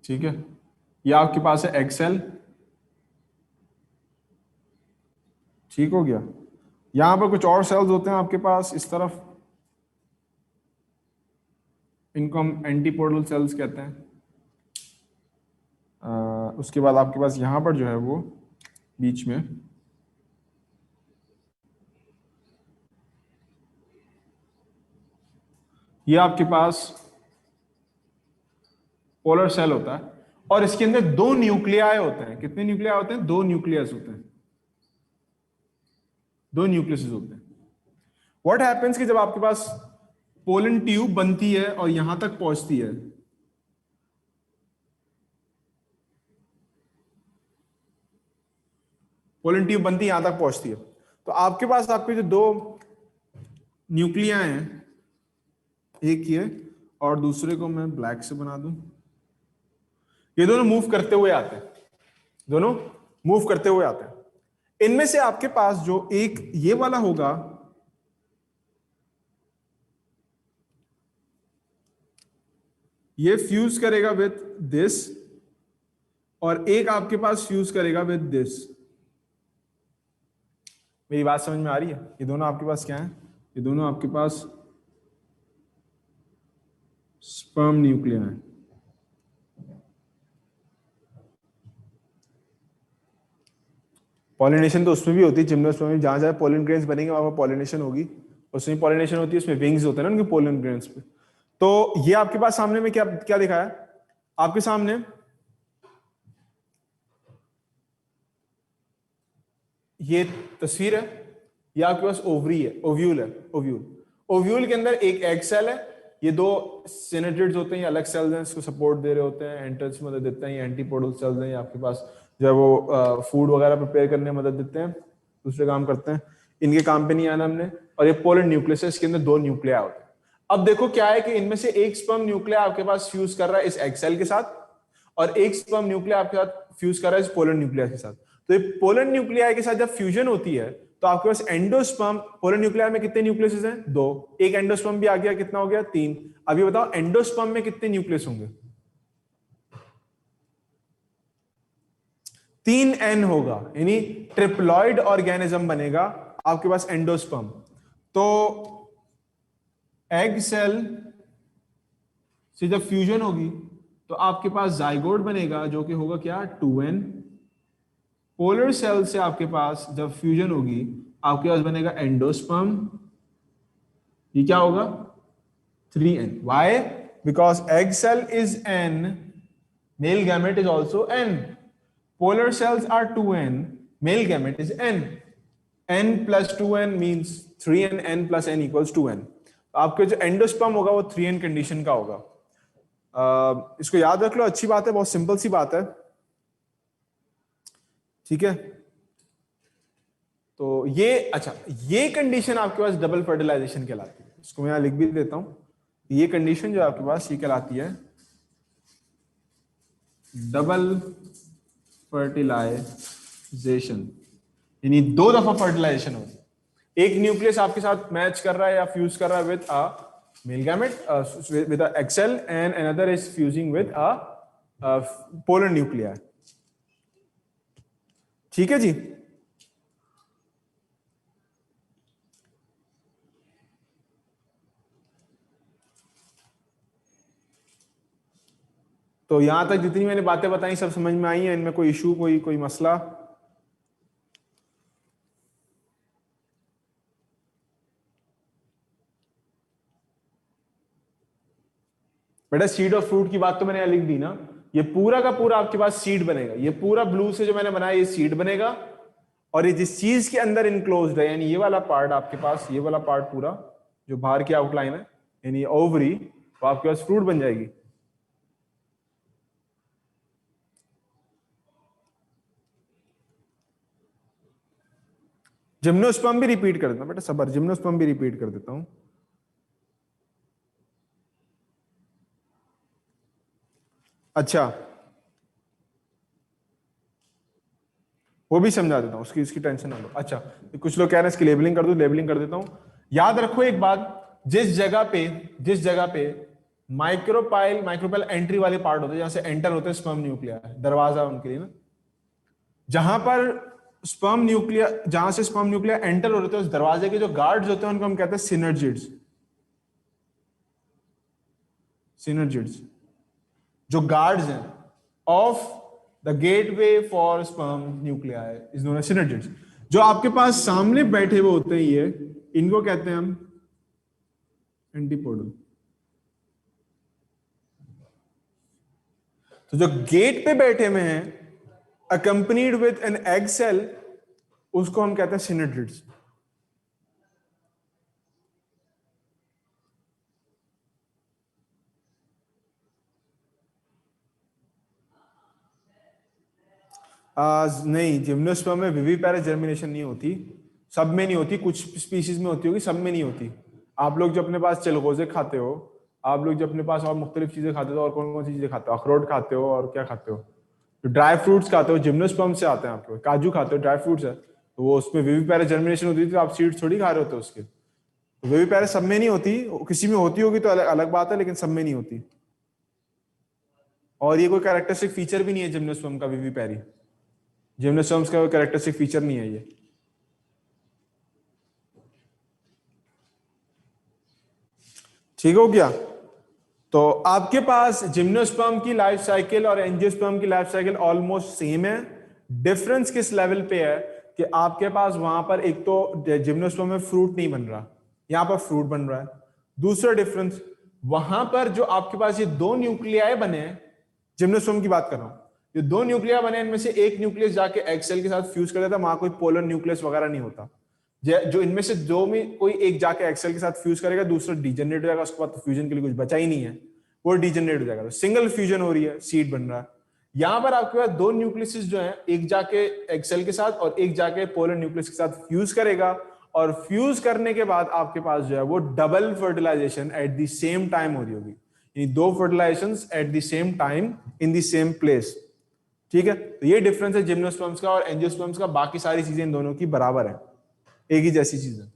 ठीक है, ये आपके पास है एग सेल। ठीक हो गया, यहां पर कुछ और सेल्स होते हैं आपके पास इस तरफ, इनको हम एंटीपोडल सेल्स कहते हैं। उसके बाद आपके पास यहां पर जो है वो बीच में ये आपके पास पोलर सेल होता है, और इसके अंदर 2 न्यूक्लियाई होते हैं। कितने न्यूक्लियाई होते हैं? 2 न्यूक्लियस होते हैं, 2 न्यूक्लियस होते हैं। व्हाट हैपेंस कि जब आपके पास पोलन ट्यूब बनती है और यहां तक पहुंचती है, पोलन ट्यूब बनती है यहां तक पहुंचती है, तो आपके पास आपके जो 2 न्यूक्लियाई हैं, एक ये और दूसरे को मैं ब्लैक से बना दूं, ये दोनों मूव करते हुए आते हैं, दोनों मूव करते हुए आते हैं। इनमें से आपके पास जो एक ये वाला होगा, ये फ्यूज करेगा विथ दिस, और एक आपके पास फ्यूज करेगा विथ दिस। मेरी बात समझ में आ रही है? ये दोनों आपके पास क्या है? ये दोनों आपके पास स्पर्म न्यूक्लिया है। पॉलिनेशन तो उसमें भी होती है, जिम्नोस्पर्म में जहां जहां पोलन ग्रेन्स बनेंगे वहां पर पॉलिनेशन होगी, उसमें पॉलिनेशन होती है, उसमें विंग्स होते हैं ना उनके पोलन ग्रेन्स पे। तो ये आपके पास सामने में क्या क्या दिखा है आपके सामने? ये तस्वीर है, ये आपके पास ओवरी है, ओव्यूल है, ओव्यूल। ओव्यूल के अंदर एक एग सेल है, ये 2 सिनेट्रिड्स होते हैं, ये अलग सेल्स हैं, इसको सपोर्ट दे रहे होते हैं, एंट्रेंस में मदद देते हैं, ये एंटीपोडल सेल्स हैं, ये आपके पास जो है वो फूड वगैरह प्रिपेयर करने में मदद देते हैं, दूसरे काम करते हैं, इनके काम पे नहीं आना हमने। और ये पोलन न्यूक्लियस है, इसके अंदर 2 न्यूक्लिया होते हैं। अब देखो क्या है कि इनमें से एक स्पर्म न्यूक्लिया आपके पास फ्यूज कर रहा है इस एग सेल के साथ, और एक स्पर्म न्यूक्लिया आपके साथ फ्यूज कर रहा है इस पोलन न्यूक्लिया के साथ। तो ये पोलन न्यूक्लिया के साथ जब फ्यूजन होती है तो आपके पास एंडोस्पर्म, पोलन न्यूक्लिया में कितने न्यूक्लियस हैं? 2, एक एंडोस्पर्म भी आ गया, कितना हो गया? 3। अभी बताओ एंडोस्पर्म में कितने न्यूक्लियस होंगे? 3n होगा, यानी ट्रिप्लॉइड ऑर्गेनिज्म बनेगा आपके पास एंडोस्पर्म। तो एग सेल से जब फ्यूजन होगी तो आपके पास जाइगोट बनेगा जो कि होगा क्या? 2n। पोलर सेल से आपके पास जब फ्यूजन होगी आपके पास बनेगा एंडोस्पर्म, ये क्या होगा? 3n। Why? Because egg cell is n, male gamete is also n, polar cells are 2n, male gamete is n, n plus 2n means 3n, n plus n equals 2n। आपके जो endosperm होगा वो 3n condition का होगा। इसको याद रख लो, अच्छी बात है, बहुत सिंपल सी बात है। ठीक है, तो ये अच्छा, ये कंडीशन आपके पास डबल फर्टिलाइजेशन कहलाती है, इसको मैं यहां लिख भी देता हूं। ये कंडीशन जो आपके पास ये कहलाती है डबल फर्टिलाइजेशन, यानी 2 दफा फर्टिलाइजेशन हो, एक न्यूक्लियस आपके साथ मैच कर रहा है या फ्यूज कर रहा है with a male gamete with a egg cell, and another is fusing with a polar nuclei. ठीक है जी। तो यहां तक जितनी मैंने बातें बताई सब समझ में आई है? इनमें कोई इशू, कोई मसला? बेटा सीड ऑफ फ्रूट की बात तो मैंने लिख दी ना, ये पूरा का पूरा आपके पास सीड बनेगा, ये पूरा ब्लू से जो मैंने बनाया ये सीड बनेगा, और ये जिस चीज के अंदर इनक्लोज्ड है, यानी ये वाला पार्ट आपके पास, ये वाला पार्ट पूरा जो बाहर की आउटलाइन है, यानी ओवरी, तो आपके पास फ्रूट बन जाएगी। जिम्नोस्पर्म भी रिपीट कर देता हूं बेटा, सबर, जिम्नोस्पर्म भी रिपीट कर देता हूं। अच्छा, वो भी समझा देता हूं, उसकी इसकी टेंशन ना लो। अच्छा, तो कुछ लोग कह रहे हैं इसकी लेबलिंग कर दो, लेबलिंग कर देता हूं। याद रखो एक बात, जिस जगह पे माइक्रोपाइल एंट्री वाले पार्ट होते हैं, जहां से एंटर होते हैं स्पर्म न्यूक्लिया, दरवाजा उनके लिए ना, जहां पर स्पर्म न्यूक्लिया, जहां से स्पर्म न्यूक्लिया एंटर हो रहे थे, उस दरवाजे के जो गार्ड्स होते हैं उनको हम कहते हैं सिनर्जिड्स। सिनर्जिड्स जो गार्ड्स हैं of the gateway for sperm nuclei is known as synergids. जो आपके पास सामने बैठे हुए होते हैं, ये इनको कहते हैं हम एंटीपोडल। तो जो गेट पे बैठे हुए हैं accompanied with an egg cell, उसको हम कहते हैं सिनर्जिड्स। नहीं, जिम्नोस्पर्म में विविपेरस जर्मिनेशन नहीं होती, सब में नहीं होती, कुछ स्पीशीज में होती होगी, सब में नहीं होती। आप लोग जो अपने पास चिलगोजे खाते हो, आप लोग जो अपने पास और मुख्तलिफ चीजें खाते हो, और कौन कौन सी चीजें खाते हो, अखरोट खाते हो और क्या खाते हो, तो ड्राई फ्रूट्स खाते हो, जिम्नोस्पर्म से आते हैं आपके। काजू खाते हो, ड्राई फ्रूट्स है, तो वो उसमें विविपेरस जर्मिनेशन होती थी, तो आप सीड्स थोड़ी खा रहे होते उसके। तो विविपेरस सब में नहीं होती, किसी में होती होगी तो अलग बात है, लेकिन सब में नहीं होती। और ये कोई कैरेक्टरिस्टिक फीचर भी नहीं है जिम्नोस्पर्म का, विविपेरी जिम्नोस्पर्म्स का कैरेक्टरिस्टिक फीचर नहीं है ये। ठीक हो गया? तो आपके पास जिम्नोस्पर्म की लाइफ साइकिल और एंजियोस्पर्म की लाइफ साइकिल ऑलमोस्ट सेम है। डिफरेंस किस लेवल पे है कि आपके पास वहां पर एक तो जिम्नोस्पर्म में फ्रूट नहीं बन रहा, यहां पर फ्रूट बन रहा है। दूसरा डिफरेंस, वहां पर जो आपके पास ये दो न्यूक्लियाई बने हैं, जिम्नोस्पर्म की बात कर रहा हूं, ये दो न्यूक्लिया बने, इनमें से एक न्यूक्लियस जाके एग सेल के साथ फ्यूज कर देता, वहां कोई पोलर न्यूक्लियस वगैरह नहीं होता। जो इनमें से दो में कोई एक जाके एग सेल के साथ फ्यूज करेगा, दूसरा डिजेनरेट हो जाएगा, उसके बाद तो फ्यूजन के लिए कुछ बचा ही नहीं है, वो डिजेनरेट हो जाएगा। तो सिंगल फ्यूजन हो रही है, सीड बन रहा है। यहां पर आपके पास दो न्यूक्लियस जो है, एक जाके एग सेल के साथ और एक जाके पोलर न्यूक्लियस के साथ फ्यूज करेगा, और फ्यूज करने के बाद आपके पास जो है वो double fertilisation at the same time हो रही होगी, दो fertilisations at the same time in the same place. ठीक है, तो ये डिफरेंस है जिम्नोस्पर्म्स का और एंजियोस्पर्म्स का। बाकी सारी चीजें इन दोनों की बराबर है, एक ही जैसी चीज है।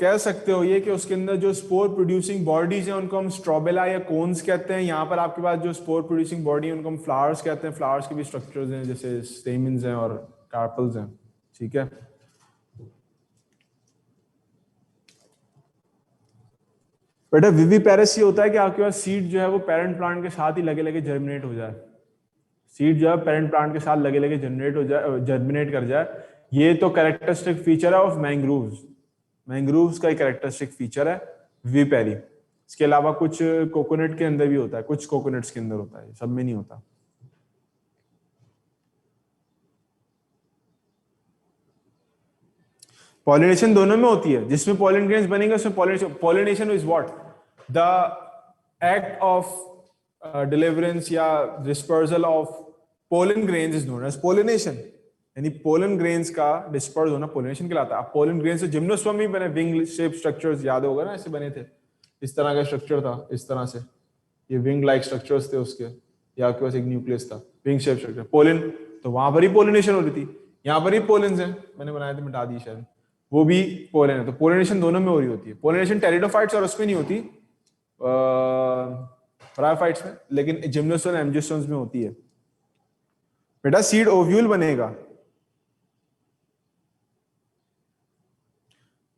कह सकते हो ये कि उसके अंदर जो स्पोर प्रोड्यूसिंग बॉडीज हैं उनको हम स्ट्रोबेला या कोन्स कहते हैं। यहाँ पर आपके पास जो स्पोर प्रोड्यूसिंग बॉडी है उनको हम फ्लावर्स कहते हैं। फ्लावर्स के भी स्ट्रक्चर्स हैं, जैसे स्टेमन्स हैं और कार्पल्स हैं। ठीक है, बेटा विविपेरस ये होता है कि आपके पास सीड जो है वो पेरेंट प्लांट के साथ ही लगे लगे जर्मिनेट हो जाए। सीड जो है पेरेंट प्लांट के साथ लगे लगे जनरेट हो जाए, जर्मिनेट कर जाए। ये तो कैरेक्टरिस्टिक फीचर है ऑफ मैंग्रोव्स। मैंग्रोव्स का एक कैरेक्टरिस्टिक फीचर है विविपेरी। इसके अलावा कुछ कोकोनट के अंदर भी होता है, कुछ कोकोनट्स के अंदर होता है, सब में नहीं होता। पॉलिनेशन दोनों में होती है, जिसमें पॉलन ग्रेन्स बनेंगे उसमें pollination is what, the act of deliverance या dispersal of pollen grains is known as pollination. यानी पोलन ग्रेन्स का डिस्पर्स होना पॉलिनेशन कहलाता है। पोलन ग्रेन्स से जिम्नोस्पर्म भी बने, विंग शेप स्ट्रक्चर्स याद होगा ना, ऐसे बने थे, इस तरह का स्ट्रक्चर था, इस तरह से ये विंग लाइक स्ट्रक्चर्स थे उसके, या आपके पास एक न्यूक्लियस था, विंग शेप स्ट्रक्चर, पोलन। तो वहां पर ही पोलिनेशन हो रही थी, यहाँ पर ही पोलन्स हैं, मैंने बनाए थे, मिटा दी शायद, वो भी पोलन है। तो पोलिनेशन दोनों में हो रही होती है। पोलिनेशन टेरिडोफाइट्स और उसमें नहीं होती, ब्रायोफाइट्स में, लेकिन जिम्नोस्पर्म एंजियोस्पर्म्स में होती है। बेटा सीड ओव्यूल बनेगा।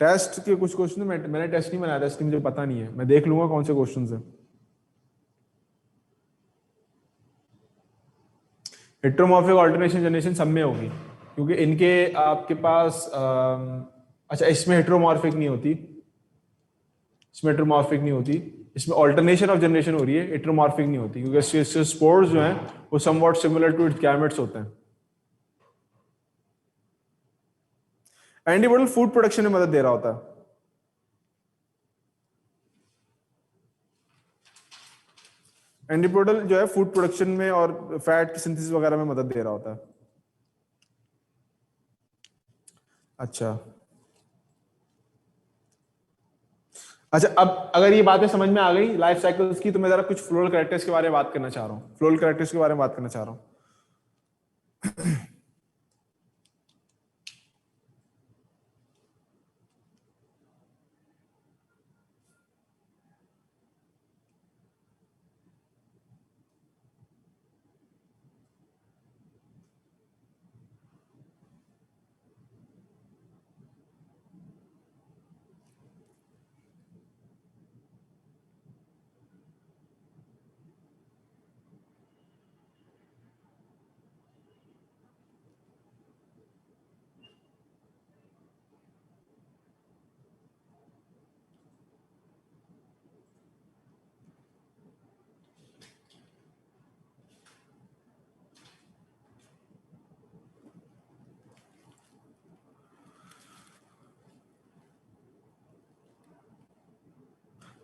टेस्ट के कुछ क्वेश्चन मैंने टेस्ट नहीं बनाया था, इसलिए मुझे पता नहीं है, मैं देख लूंगा कौन से क्वेश्चन है। हेट्रोमॉर्फिक ऑल्टरनेशन जनरेशन सब में होगी, क्योंकि इनके आपके पास अच्छा इसमें हेट्रोमॉर्फिक नहीं होती, इसमें हेट्रोमॉर्फिक नहीं होती, इसमें ऑल्टरनेशन ऑफ जनरेशन हो रही है, हेटेरोमॉर्फिक नहीं होती, क्योंकि इसके स्पोर्स जो हैं वो somewhat similar to its gametes होते हैं। एंटीबॉडी फूड प्रोडक्शन में मदद दे रहा होता है। एंटीपोडल जो है फूड प्रोडक्शन में और फैट की सिंथेसिस वगैरह में मदद दे रहा होता है। अच्छा अच्छा, अब अगर ये बातें समझ में आ गई लाइफ साइकिल्स की, तो मैं जरा कुछ फ्लोरल कैरेक्टर्स के बारे में बात करना चाह रहा हूँ। फ्लोरल कैरेक्टर्स के बारे में बात करना चाह रहा हूँ।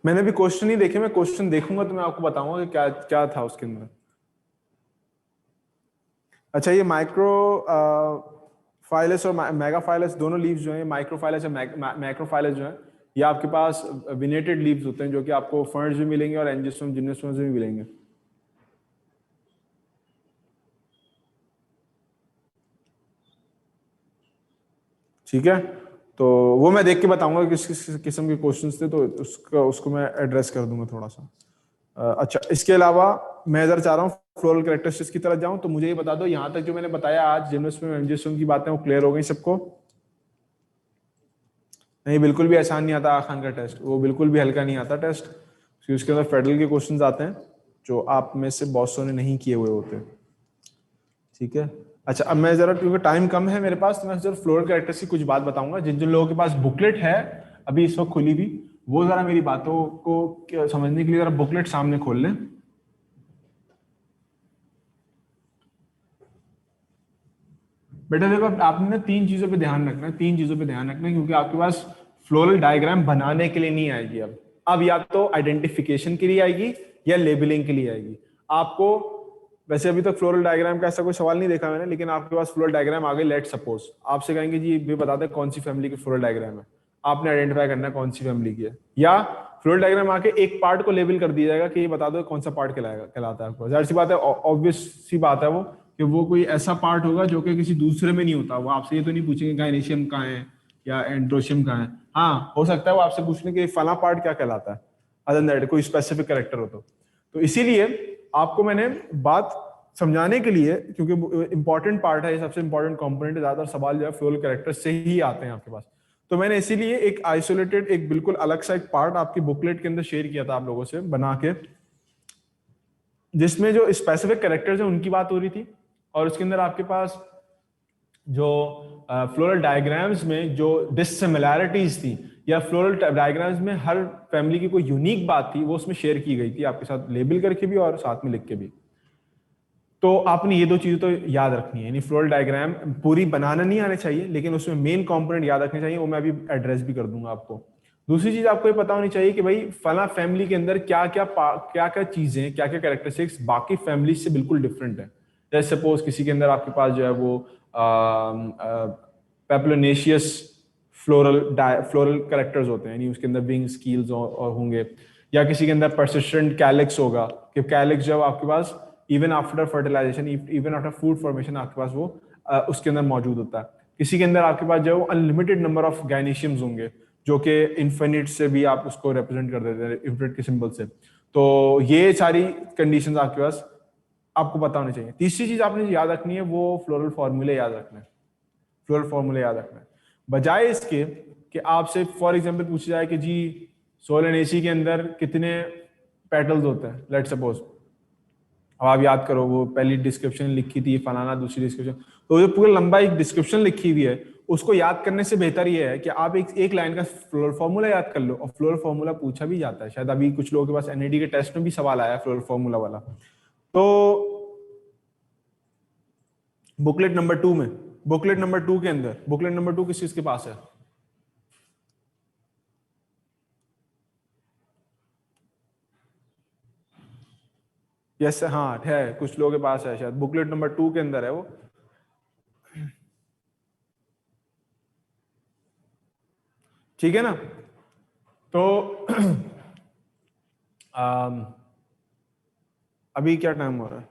मैंने भी क्वेश्चन नहीं देखे, मैं क्वेश्चन देखूंगा तो मैं आपको बताऊंगा कि क्या क्या था उसके अंदर। अच्छा, ये माइक्रो फाइलस और मेगा फाइलस दोनों लीव्स जो है, माइक्रोफाइलस या मैक्रोफाइलस जो है, ये आपके पास विनेटेड लीव्स होते हैं, जो कि आपको फर्न्स भी मिलेंगे और एंजियोस्पर्म जिम्नोस्पर्म्स भी मिलेंगे। ठीक है, तो वो मैं देख के बताऊंगा किस किस किस्म के क्वेश्चंस थे, तो उसको मैं एड्रेस कर दूंगा थोड़ा सा। अच्छा, इसके अलावा मैं इधर चाह रहा हूँ फ्लोरल कैरेक्टरिस्टिक्स की तरफ जाऊं, तो मुझे ये बता दो यहाँ तक जो मैंने बताया आज जिम्नोस्पर्म एंजियोस्पर्म की बातें वो क्लियर हो गई सबको? नहीं, बिल्कुल भी आसान नहीं आता खान का टेस्ट, वो बिल्कुल भी हल्का नहीं आता टेस्ट, क्योंकि उसके अंदर फेडरल के क्वेश्चंस आते हैं जो आप में से बहुत सौ ने नहीं किए हुए होते। ठीक है, अच्छा, अब मैं जरा, क्योंकि टाइम कम है मेरे पास, तो मैं जरा फ्लोरल कैरेक्टर्स की कुछ बात बताऊंगा। जिन जिन लोगों के पास बुकलेट है अभी इस वक्त खुली भी, वो जरा मेरी बातों को समझने के लिए जरा बुकलेट सामने खोल लें। बेटा देखो, आपने तीन चीजों पे ध्यान रखना है, तीन चीजों पे ध्यान रखना है, क्योंकि आपके पास फ्लोरल डायग्राम बनाने के लिए नहीं आएगी अब या तो आइडेंटिफिकेशन के लिए आएगी या लेबलिंग के लिए आएगी आपको। वैसे अभी तक फ्लोरल डायग्राम का ऐसा कोई सवाल नहीं देखा मैंने, लेकिन आपके पास फ्लोरल डायग्राम आ गई। लेट सपोज आपसे कहेंगे जी ये बता दें कौन सी फैमिली की फ्लोरल डायग्राम है, आपने आइडेंटिफाई करना है कौन सी फैमिली की है, या फ्लोरल डायग्राम आके एक पार्ट को लेबल कर दिया जाएगा कि ये बता दो कौन सा पार्ट कहलाता है आपको। जाहिर सी बात है, ऑब्वियस सी बात है वो, कि वो कोई ऐसा पार्ट होगा जो कि किसी दूसरे में नहीं होता। वो आपसे ये तो नहीं पूछेंगे गायनेशियम कहाँ है या एंड्रोशियम कहाँ है। हाँ, हो सकता है वो आपसे पूछने के फला पार्ट क्या कहलाता है, अदर दैट कोई स्पेसिफिक कैरेक्टर हो तो इसीलिए आपको मैंने बात समझाने के लिए, क्योंकि इंपॉर्टेंट पार्ट है, ये सबसे इंपॉर्टेंट कंपोनेंट है, ज्यादातर सवाल जो है फ्लोरल कैरेक्टर से ही आते हैं आपके पास, तो मैंने इसीलिए एक आइसोलेटेड, एक बिल्कुल अलग सा एक पार्ट आपकी बुकलेट के अंदर शेयर किया था आप लोगों से बना के, जिसमें जो स्पेसिफिक कैरेक्टर्स हैं उनकी बात हो रही थी, और उसके अंदर आपके पास जो फ्लोरल डायग्राम्स में जो डिसिमिलैरिटीज थी, या फ्लोरल डायग्राम्स में हर फैमिली की कोई यूनिक बात थी, वो उसमें शेयर की गई थी आपके साथ, लेबल करके भी और साथ में लिख के भी। तो आपने ये दो चीजें तो याद रखनी है, यानी फ्लोरल डायग्राम पूरी बनाना नहीं आने चाहिए, लेकिन उसमें मेन कंपोनेंट याद रखने चाहिए, वो मैं अभी एड्रेस भी कर दूंगा आपको। दूसरी चीज आपको ये पता होनी चाहिए कि भाई फला फैमिली के अंदर क्या क्या चीजें, क्या क्या कैरेक्टरिस्टिक्स बाकी फैमिली से बिल्कुल डिफरेंट है। जैसे सपोज किसी के अंदर आपके पास जो है वो पेप्लोनेशियस फ्लोरल कैरेक्टर्स होते हैं, यानी उसके अंदर विंग स्कील्स और होंगे, या किसी के अंदर परसिस्टेंट कैलिक्स होगा, कि कैलिक्स जब आपके पास even after fertilization, even after food formation आपके पास वो उसके अंदर मौजूद होता है। किसी के अंदर आपके पास जो अनलिमिटेड नंबर ऑफ गायनेशियम्स होंगे, जो कि इन्फिनिट से भी आप उसको रिप्रेजेंट कर देते हैं, इन्फिनिट के सिंबल से। तो ये सारी कंडीशंस आपके पास आपको पता होनी चाहिए। तीसरी चीज आपने याद रखनी है वो फ्लोरल फॉर्मूले याद रखना है, फ्लोरल फॉर्मूले याद रखना है, बजाय इसके कि आपसे फॉर एग्जांपल पूछा जाए कि जी सोलेनेसी के अंदर कितने पेटल्स होते हैं, लेट सपोज। अब आप याद करो, वो पहली डिस्क्रिप्शन लिखी थी फलाना, दूसरी डिस्क्रिप्शन, तो जो पूरा लंबा एक डिस्क्रिप्शन लिखी हुई है, उसको याद करने से बेहतर ये है कि आप एक लाइन का फ्लोरल फॉर्मूला याद कर लो, और फ्लोरल फॉर्मूला पूछा भी जाता है, शायद अभी कुछ लोगों के पास एनईटी के टेस्ट में भी सवाल आया फ्लोरल फॉर्मूला वाला। तो बुकलेट नंबर 2 में, बुकलेट नंबर 2 के अंदर, बुकलेट नंबर 2 किस चीज के पास है? यस, हाँ है, कुछ लोगों के पास है, शायद बुकलेट नंबर 2 के अंदर है वो। ठीक है ना? तो अभी क्या टाइम हो रहा है?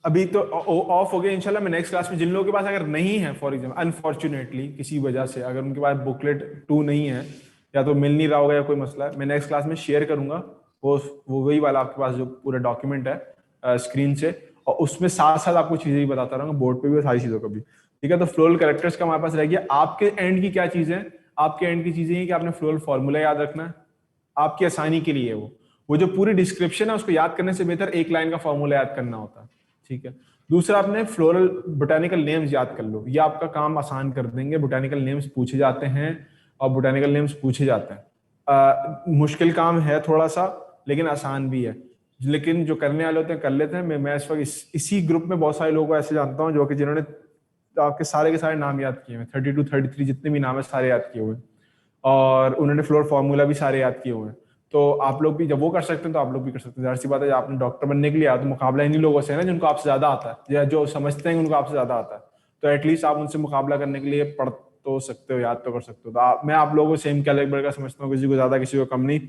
अभी तो ऑफ हो गया। इंशाल्लाह मैं नेक्स्ट क्लास में, जिन लोगों के पास अगर नहीं है, फॉर एग्जाम्पल अनफॉर्चुनेटली किसी वजह से अगर उनके पास बुकलेट 2 नहीं है, या तो मिल नहीं रहा होगा या कोई मसला है, मैं नेक्स्ट क्लास में शेयर करूंगा वो वही वाला आपके पास जो पूरा डॉक्यूमेंट है स्क्रीन से, और उसमें साथ साथ आपको चीजें भी बताता रहूंगा, बोर्ड पे भी सारी चीजों का भी। ठीक है? तो फ्लोरल कैरेक्टर्स का हमारे पास रह गया। आपके एंड की क्या चीजें हैं? आपके एंड की चीजें हैं कि आपने फ्लोरल फॉर्मूला याद रखना है, आपकी आसानी के लिए। वो जो पूरी डिस्क्रिप्शन है उसको याद करने से बेहतर एक लाइन का फॉर्मूला याद करना होता है। ठीक है? दूसरा, आपने फ्लोरल बोटेनिकल नेम्स याद कर लो, ये आपका काम आसान कर देंगे। बोटेनिकल नेम्स पूछे जाते हैं और बोटेनिकल नेम्स पूछे जाते हैं। मुश्किल काम है थोड़ा सा, लेकिन आसान भी है। लेकिन जो करने वाले होते हैं कर लेते हैं। मैं इस वक्त इसी ग्रुप में बहुत सारे लोगों को ऐसे जानता हूँ जो कि जिन्होंने आपके सारे के सारे नाम याद किए हुए, 32 33 जितने भी नाम है सारे याद किए हुए, और उन्होंने फ्लोर फॉर्मूला भी सारे याद किए हुए हैं। तो आप लोग भी जब वो कर सकते हैं तो आप लोग भी कर सकते हैं। जाहिर सी बात है, आपने डॉक्टर बनने के लिए आया तो मुकाबला इन्हीं लोगों से है ना जिनको आपसे ज्यादा आता है, या जो समझते हैं उनको आपसे ज्यादा आता है। तो एटलीस्ट आप उनसे मुकाबला करने के लिए पढ़ तो सकते हो, याद तो कर सकते हो। तो मैं आप लोगों को सेम कैलिबर का समझता हूँ, किसी को ज्यादा किसी को कम नहीं।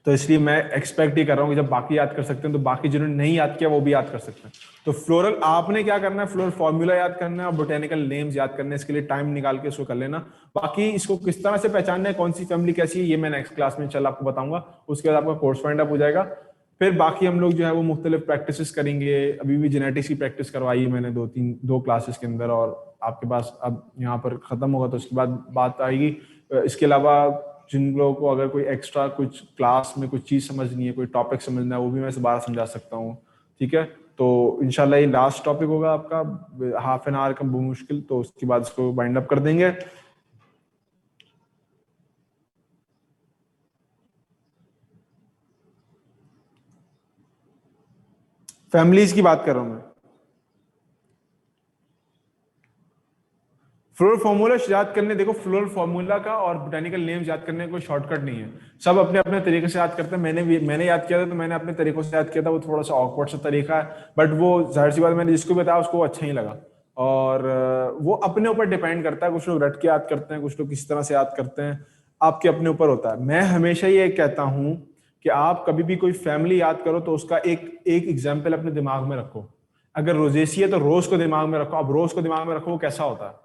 तो इसलिए मैं एक्सपेक्ट ही कर रहा हूँ कि जब बाकी याद कर सकते हैं तो बाकी जिन्होंने नहीं याद किया वो भी याद कर सकते हैं। तो फ्लोरल आपने क्या करना है, फ्लोरल फॉर्मूला याद करना है और बोटेनिकल नेम्स याद करने, इसके लिए टाइम निकाल के इसको कर लेना। बाकी इसको किस तरह से पहचानना है, कौन सी फैमिली कैसी है, ये मैं नेक्स्ट क्लास में चल आपको बताऊंगा। उसके बाद आपका कोर्स फाइंड अप हो जाएगा। फिर बाकी हम लोग जो है वो मुख्तलिफ प्रैक्टिस करेंगे। अभी भी जेनेटिक्स की प्रैक्टिस करवाई है मैंने दो क्लासेस के अंदर, और आपके पास अब यहाँ पर खत्म होगा तो उसके बाद बात आएगी। इसके अलावा जिन लोगों को अगर कोई एक्स्ट्रा कुछ क्लास में कुछ चीज समझनी है, कोई टॉपिक समझना है, वो भी मैं दोबारा समझा सकता हूँ। ठीक है? तो इंशाल्लाह ये लास्ट टॉपिक होगा आपका, हाफ एन आवर का मुश्किल, तो उसके बाद इसको वाइंड अप कर देंगे। फैमिलीज की बात कर रहा हूं मैं। फ्लोरल फॉर्मूला याद करने, देखो फ्लोरल फॉर्मूला का और बोटेनिकल नेम्स याद करने का कोई शॉर्टकट नहीं है। सब अपने अपने तरीके से याद करते हैं। मैंने याद किया था तो मैंने अपने तरीकों से याद किया था। वो थोड़ा सा ऑकवर्ड सा तरीका है, बट वो जाहिर सी बात, मैंने जिसको बताया उसको अच्छा ही लगा। और वो अपने ऊपर डिपेंड करता है। कुछ लोग रट के याद करते हैं, कुछ लोग किस तरह से याद करते हैं, आपके अपने ऊपर होता है। मैं हमेशा ये कहता हूं कि आप कभी भी कोई फैमिली याद करो तो उसका एक एक एग्जाम्पल अपने दिमाग में रखो। अगर रोजेसी है तो रोज को दिमाग में रखो। अब रोज को दिमाग में रखो वो कैसा होता है।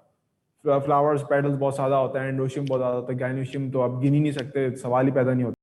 फ्लावर्स पेटल्स बहुत ज्यादा होता है, एंडोशियम बहुत ज्यादा होता है, गाइनोशियम तो आप गिन ही नहीं सकते, सवाल ही पैदा नहीं होता।